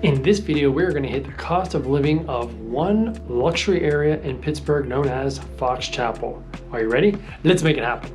In this video, we're going to hit the cost of living of one luxury area in Pittsburgh known as Fox Chapel. Are you ready? Let's make it happen.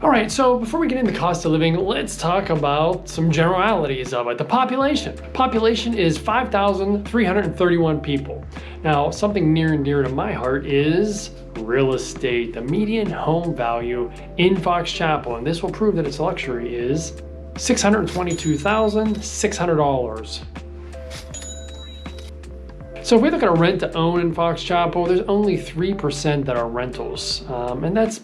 All right, so before we get into the cost of living, let's talk about some generalities of it. The population. Population is 5,331 people. Now, something near and dear to my heart is real estate. The median home value in Fox Chapel, and this will prove that it's a luxury, is $622,600. So if we look at a rent to own in Fox Chapel, there's only 3% that are rentals, and that's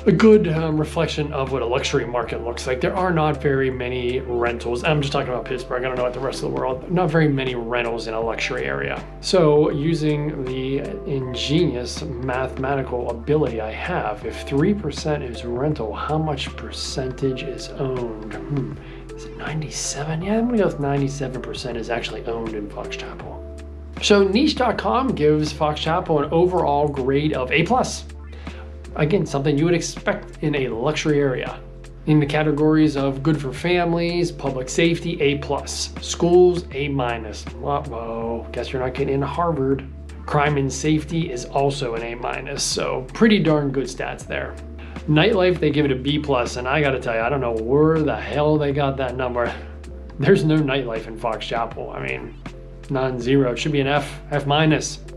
a good reflection of what a luxury market looks like. There are not very many rentals. I'm just talking about Pittsburgh. I don't know about the rest of the world. Not very many rentals in a luxury area. So using the ingenious mathematical ability I have, if 3% is rental, how much percentage is owned? Is it 97? Yeah, I'm gonna go with 97% is actually owned in Fox Chapel. So niche.com gives Fox Chapel an overall grade of A+. Again, something you would expect in a luxury area. In the categories of good for families, public safety, A+, schools, A-. Whoa, guess you're not getting into Harvard. Crime and safety is also an A-, so pretty darn good stats there. Nightlife, they give it a B+, and I gotta tell you, I don't know where the hell they got that number. There's no nightlife in Fox Chapel. I mean, non-zero, it should be an F-.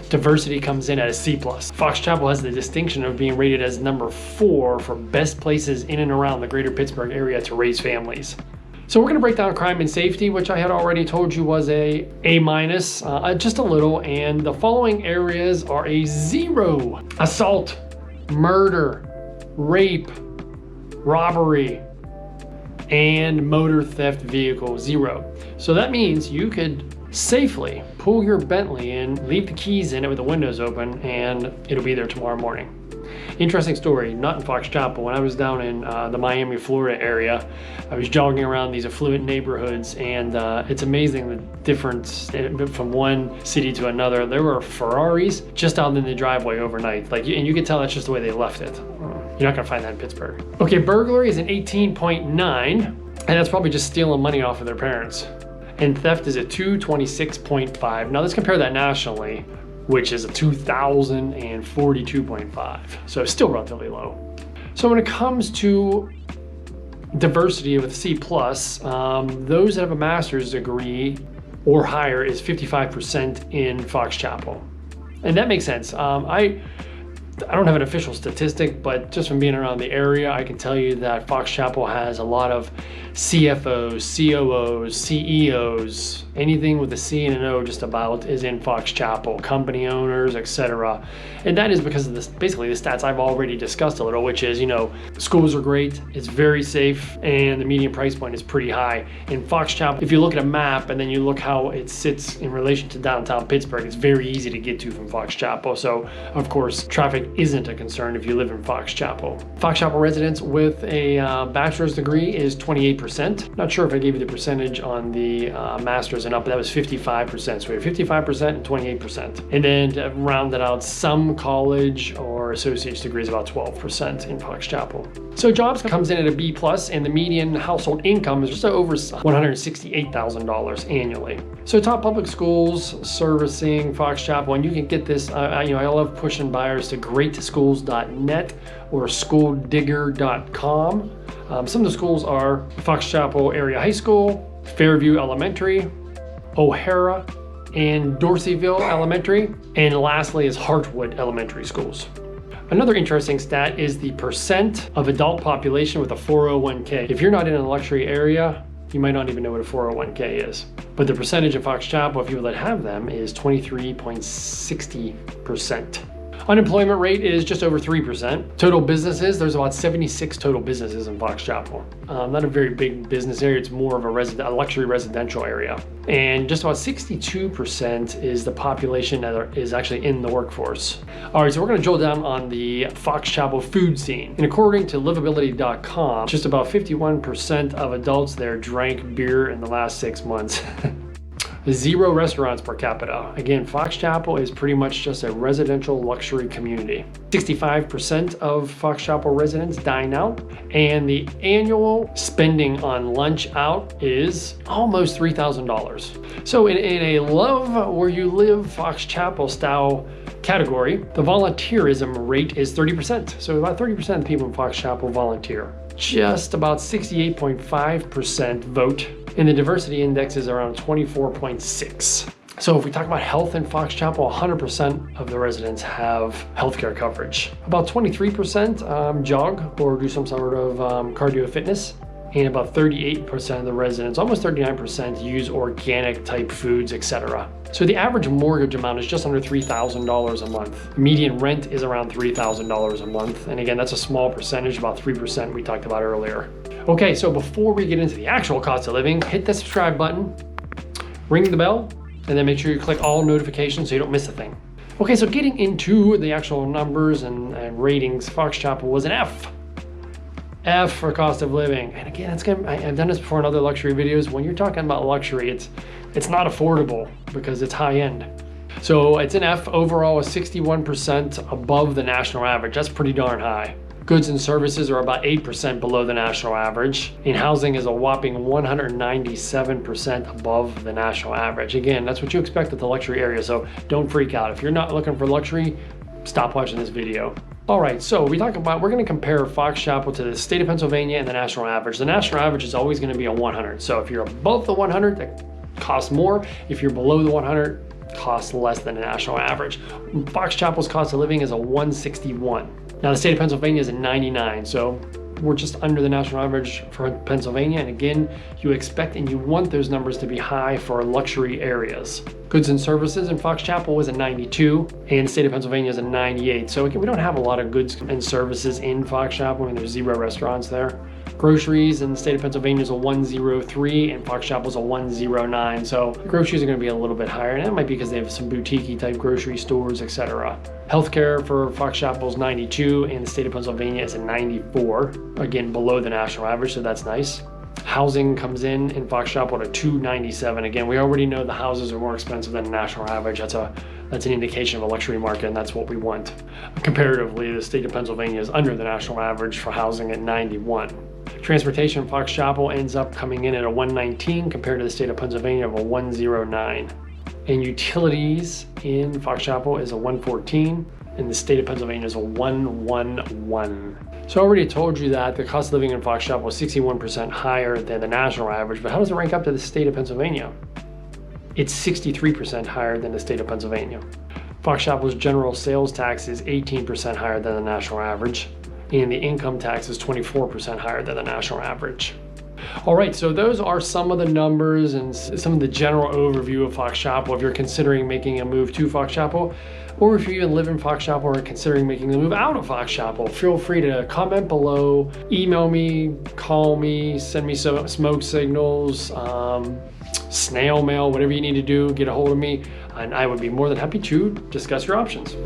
Diversity comes in at a C+. Fox Chapel has the distinction of being rated as number 4 for best places in and around the greater Pittsburgh area to raise families. So we're gonna break down crime and safety, which I had already told you was a A-, just a little, and the following areas are a 0. Assault, murder, rape, robbery, and motor theft vehicle, 0. So that means you could safely pull your Bentley in, leave the keys in it with the windows open, and it'll be there tomorrow morning. Interesting story, not in Fox Chapel. When I was down in the Miami, Florida area, I was jogging around these affluent neighborhoods, and it's amazing the difference from one city to another. There were Ferraris just out in the driveway overnight, and you can tell that's just the way they left it. You're not gonna find that in Pittsburgh. Okay, burglary is an 18.9, and that's probably just stealing money off of their parents. And theft is a 226.5. Now let's compare that nationally, which is a 2,042.5. So it's still relatively low. So when it comes to diversity with C+, those that have a master's degree or higher is 55% in Fox Chapel. And that makes sense. I don't have an official statistic, but just from being around the area, I can tell you that Fox Chapel has a lot of CFOs, COOs, CEOs, anything with a C and an O just about is in Fox Chapel, company owners, etc. And that is because of this, basically the stats I've already discussed a little, which is, schools are great, it's very safe, and the median price point is pretty high. In Fox Chapel, if you look at a map and then you look how it sits in relation to downtown Pittsburgh, it's very easy to get to from Fox Chapel. So of course, traffic isn't a concern if you live in Fox Chapel. Fox Chapel residents with a bachelor's degree is 28%. Not sure if I gave you the percentage on the master's and up, but that was 55%. So we have 55% and 28%. And then to round it out, some college or associate's degrees about 12% in Fox Chapel. So jobs comes in at a B+, and the median household income is just over $168,000 annually. So top public schools servicing Fox Chapel, and you can get this, I love pushing buyers to greatschools.net or schooldigger.com. Some of the schools are Fox Chapel Area High School, Fairview Elementary, O'Hara, and Dorseyville Elementary, and lastly is Hartwood Elementary Schools. Another interesting stat is the percent of adult population with a 401k. If you're not in a luxury area, you might not even know what a 401k is. But the percentage of Fox Chapel of people that have them is 23.60%. Unemployment rate is just over 3%. Total businesses, there's about 76 total businesses in Fox Chapel. Not a very big business area, it's more of a luxury residential area. And just about 62% is the population that is actually in the workforce. All right, so we're gonna drill down on the Fox Chapel food scene. And according to livability.com, just about 51% of adults there drank beer in the last 6 months. 0 restaurants per capita. Again, Fox Chapel is pretty much just a residential luxury community. 65% of Fox Chapel residents dine out, and the annual spending on lunch out is almost $3,000. So in a love where you live Fox Chapel style category, the volunteerism rate is 30%. So about 30% of the people in Fox Chapel volunteer. Just about 68.5% vote, and the diversity index is around 24.6. So if we talk about health in Fox Chapel, 100% of the residents have healthcare coverage. About 23% jog or do some sort of cardio fitness. And about 38% of the residents, almost 39%, use organic type foods, etc. So the average mortgage amount is just under $3,000 a month. Median rent is around $3,000 a month. And again, that's a small percentage, about 3% we talked about earlier. Okay, so before we get into the actual cost of living, hit the subscribe button, ring the bell, and then make sure you click all notifications so you don't miss a thing. Okay, so getting into the actual numbers and ratings, Fox Chapel was an F. F for cost of living. And again, I've done this before in other luxury videos. When you're talking about luxury, it's not affordable because it's high end. So it's an F. Overall is 61% above the national average. That's pretty darn high. Goods and services are about 8% below the national average. And housing is a whopping 197% above the national average. Again, that's what you expect at the luxury area, so don't freak out. If you're not looking for luxury, stop watching this video. All right, so we're going to compare Fox Chapel to the state of Pennsylvania and the national average. The national average is always going to be a 100. So if you're above the 100, that costs more. If you're below the 100, costs less than the national average. Fox Chapel's cost of living is a 161. Now the state of Pennsylvania is a 99, so we're just under the national average for Pennsylvania. And again, you expect and you want those numbers to be high for luxury areas. Goods and services in Fox Chapel was a 92, and the state of Pennsylvania is a 98. So again, we don't have a lot of goods and services in Fox Chapel. I mean, there's 0 restaurants there. Groceries in the state of Pennsylvania is a 103, and Fox Chapel is a 109. So the groceries are going to be a little bit higher, and that might be because they have some boutique type grocery stores, etc. Healthcare for Fox Chapel is 92, and the state of Pennsylvania is a 94. Again, below the national average, so that's nice. Housing comes in Fox Chapel at a 297. Again, we already know the houses are more expensive than the national average. That's an indication of a luxury market, and that's what we want. Comparatively, the state of Pennsylvania is under the national average for housing at 91. Transportation in Fox Chapel ends up coming in at a 119 compared to the state of Pennsylvania of a 109. And utilities in Fox Chapel is a 114, and the state of Pennsylvania is a 111. So I already told you that the cost of living in Fox Chapel is 61% higher than the national average, but how does it rank up to the state of Pennsylvania? It's 63% higher than the state of Pennsylvania. Fox Chapel's general sales tax is 18% higher than the national average, and the income tax is 24% higher than the national average. All right, so those are some of the numbers and some of the general overview of Fox Chapel. If you're considering making a move to Fox Chapel, or if you even live in Fox Chapel or are considering making the move out of Fox Chapel, feel free to comment below, email me, call me, send me some smoke signals, snail mail, whatever you need to do, get a hold of me, and I would be more than happy to discuss your options.